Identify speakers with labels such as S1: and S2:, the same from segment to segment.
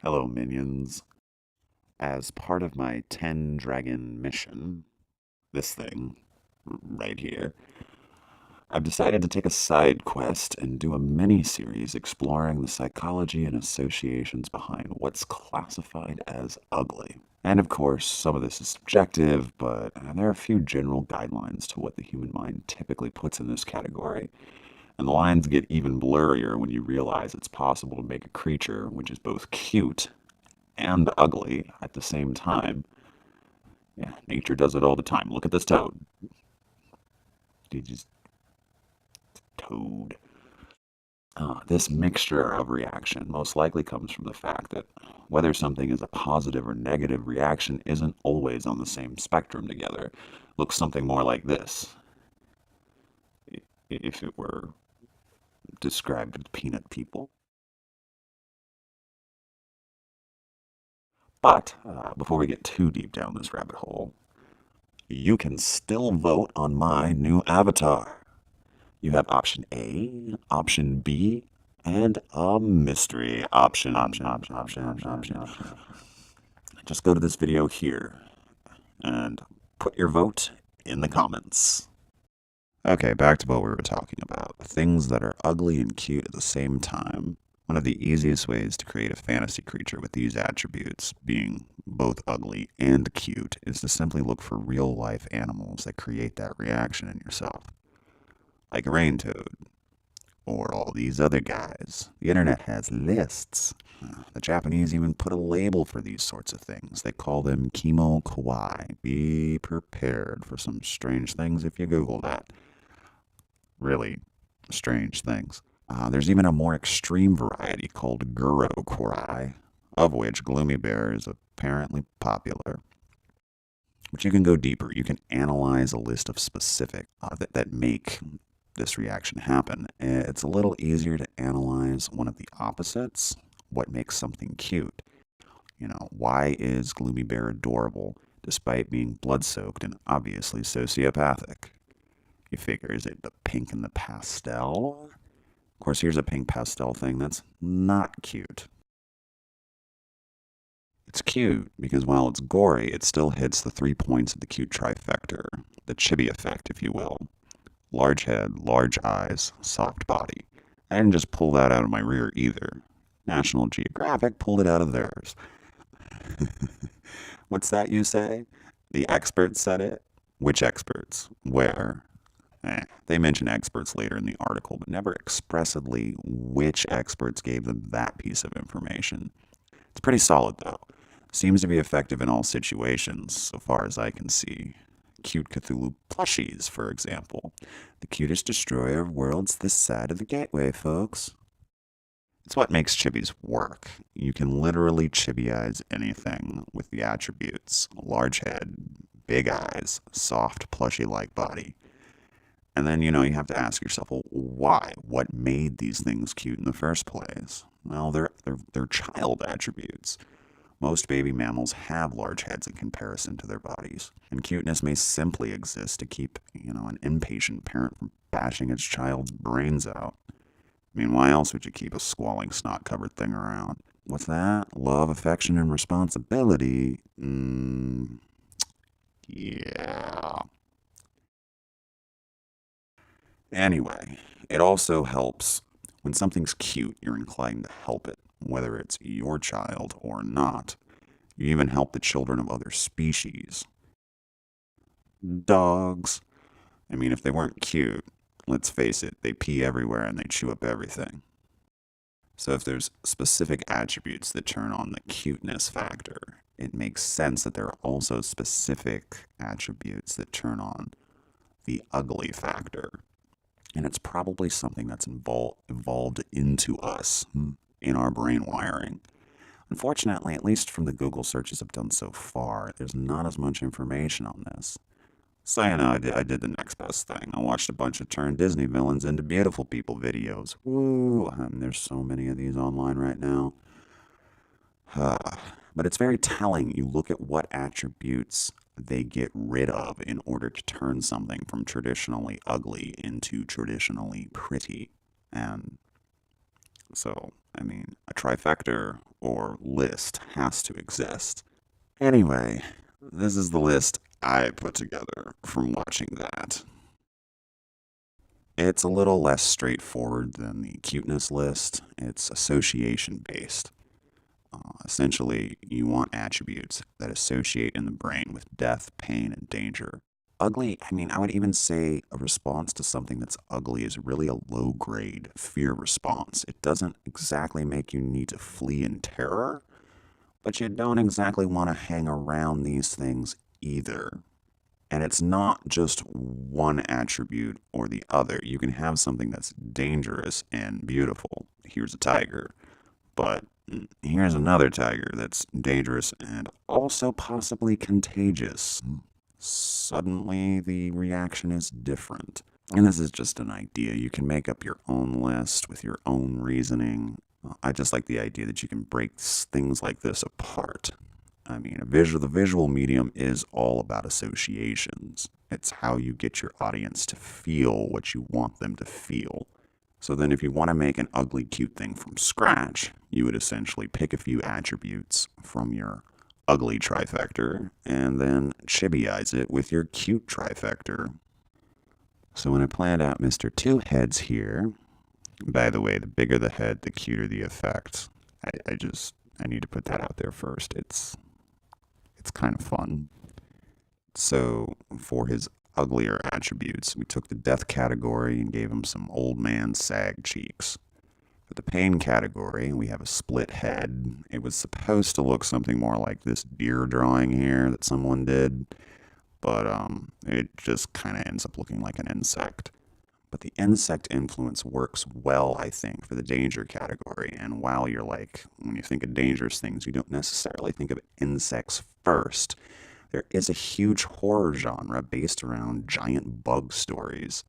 S1: Hello, minions. As part of my 10 dragon mission, this thing right here, I've decided to take a side quest and do a mini-series exploring the psychology and associations behind what's classified as ugly. And of course, some of this is subjective, but there are a few general guidelines to what the human mind typically puts in this category. And the lines get even blurrier when you realize it's possible to make a creature which is both cute and ugly at the same time. Yeah, nature does it all the time. Look at this toad. He just toad. This mixture of reaction most likely comes from the fact that whether something is a positive or negative reaction isn't always on the same spectrum together. Looks something more like this, if it were described as peanut people. But before we get too deep down this rabbit hole, you can still vote on my new avatar. You have option A, option B, and a mystery option. Just go to this video here and put your vote in the comments. Okay, back to what we were talking about. Things that are ugly and cute at the same time. One of the easiest ways to create a fantasy creature with these attributes, being both ugly and cute, is to simply look for real-life animals that create that reaction in yourself. Like a rain toad, or all these other guys. The internet has lists. The Japanese even put a label for these sorts of things. They call them kimo kawaii. Be prepared for some strange things if you Google that. Really strange things. There's even a more extreme variety called guro kawaii, of which Gloomy Bear is apparently popular. But you can go deeper. You can analyze a list of specific that make this reaction happen. It's a little easier to analyze one of the opposites, what makes something cute. Why is Gloomy Bear adorable despite being blood-soaked and obviously sociopathic? You figure, is it the pink and the pastel? Of course, here's a pink pastel thing that's not cute. It's cute because while it's gory, it still hits the 3 points of the cute trifecta, the chibi effect, if you will. Large head, large eyes, soft body. I didn't just pull that out of my rear either. National Geographic pulled it out of theirs. What's that you say? The experts said it? Which experts? Where? They mention experts later in the article, but never expressly which experts gave them that piece of information. It's pretty solid, though. Seems to be effective in all situations, so far as I can see. Cute Cthulhu plushies, for example. The cutest destroyer of worlds this side of the gateway, folks. It's what makes chibis work. You can literally chibyize anything with the attributes. Large head, big eyes, soft plushy-like body. And then, you have to ask yourself, well, why? What made these things cute in the first place? Well, they're child attributes. Most baby mammals have large heads in comparison to their bodies, and cuteness may simply exist to keep, an impatient parent from bashing its child's brains out. I mean, why else would you keep a squalling, snot-covered thing around? What's that? Love, affection, and responsibility? Yeah. Anyway, it also helps when something's cute, you're inclined to help it, whether it's your child or not. You even help the children of other species. Dogs. I mean, if they weren't cute, let's face it, they pee everywhere and they chew up everything. So if there's specific attributes that turn on the cuteness factor, it makes sense that there are also specific attributes that turn on the ugly factor. And it's probably something that's evolved into us in our brain wiring. Unfortunately, at least from the Google searches I've done so far, there's not as much information on this. So, I did the next best thing. I watched a bunch of turn Disney villains into beautiful people videos. Woo! And there's so many of these online right now. But it's very telling. You look at what attributes they get rid of in order to turn something from traditionally ugly into traditionally pretty. And So, I mean, a trifecta or list has to exist. Anyway, this is the list I put together from watching that. It's a little less straightforward than the cuteness list. It's association based. Essentially, you want attributes that associate in the brain with death, pain, and danger. Ugly, I mean, I would even say a response to something that's ugly is really a low grade fear response. It doesn't exactly make you need to flee in terror, but you don't exactly want to hang around these things either. And it's not just one attribute or the other. You can have something that's dangerous and beautiful. Here's a tiger. But here's another tiger that's dangerous and also possibly contagious. Suddenly, the reaction is different. And this is just an idea. You can make up your own list with your own reasoning. I just like the idea that you can break things like this apart. I mean, the visual medium is all about associations. It's how you get your audience to feel what you want them to feel. So then if you want to make an ugly, cute thing from scratch, you would essentially pick a few attributes from your ugly trifecta and then chibyize it with your cute trifecta. So when I planned out Mr. Two Heads here, by the way, the bigger the head, the cuter the effect. I need to put that out there first. It's kind of fun. So for his uglier attributes, we took the death category and gave him some old man sag cheeks. For the pain category, we have a split head. It was supposed to look something more like this deer drawing here that someone did, but it just kind of ends up looking like an insect. But the insect influence works well, I think, for the danger category. And while you're like, when you think of dangerous things, you don't necessarily think of insects first. There is a huge horror genre based around giant bug stories,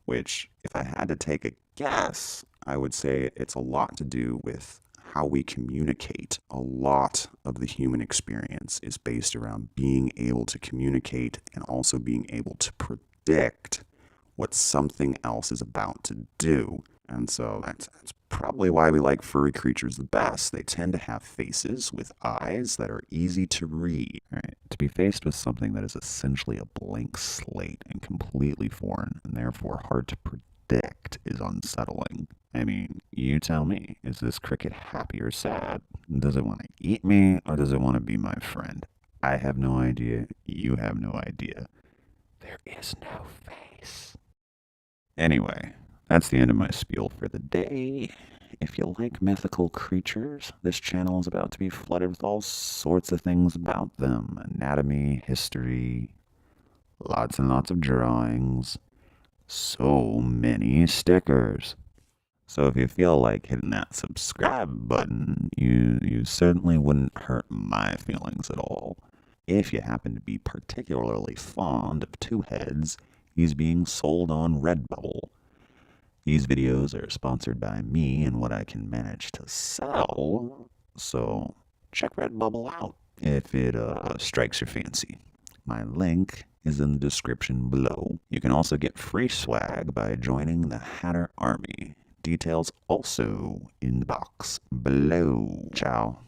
S1: which, if I had to take a guess, I would say it's a lot to do with how we communicate. A lot of the human experience is based around being able to communicate and also being able to predict what something else is about to do. And so that's probably why we like furry creatures the best. They tend to have faces with eyes that are easy to read. All right, to be faced with something that is essentially a blank slate and completely foreign and therefore hard to predict is unsettling. I mean, you tell me, is this cricket happy or sad? Does it want to eat me or does it want to be my friend? I have no idea. You have no idea. There is no face. Anyway, that's the end of my spiel for the day. If you like mythical creatures, this channel is about to be flooded with all sorts of things about them. Anatomy, history, lots and lots of drawings, so many stickers. So if you feel like hitting that subscribe button, you certainly wouldn't hurt my feelings at all. If you happen to be particularly fond of Two Heads, he's being sold on Redbubble. These videos are sponsored by me and what I can manage to sell, so check Redbubble out if it strikes your fancy. My link is in the description below. You can also get free swag by joining the Hatter Army. Details also in the box below. Ciao.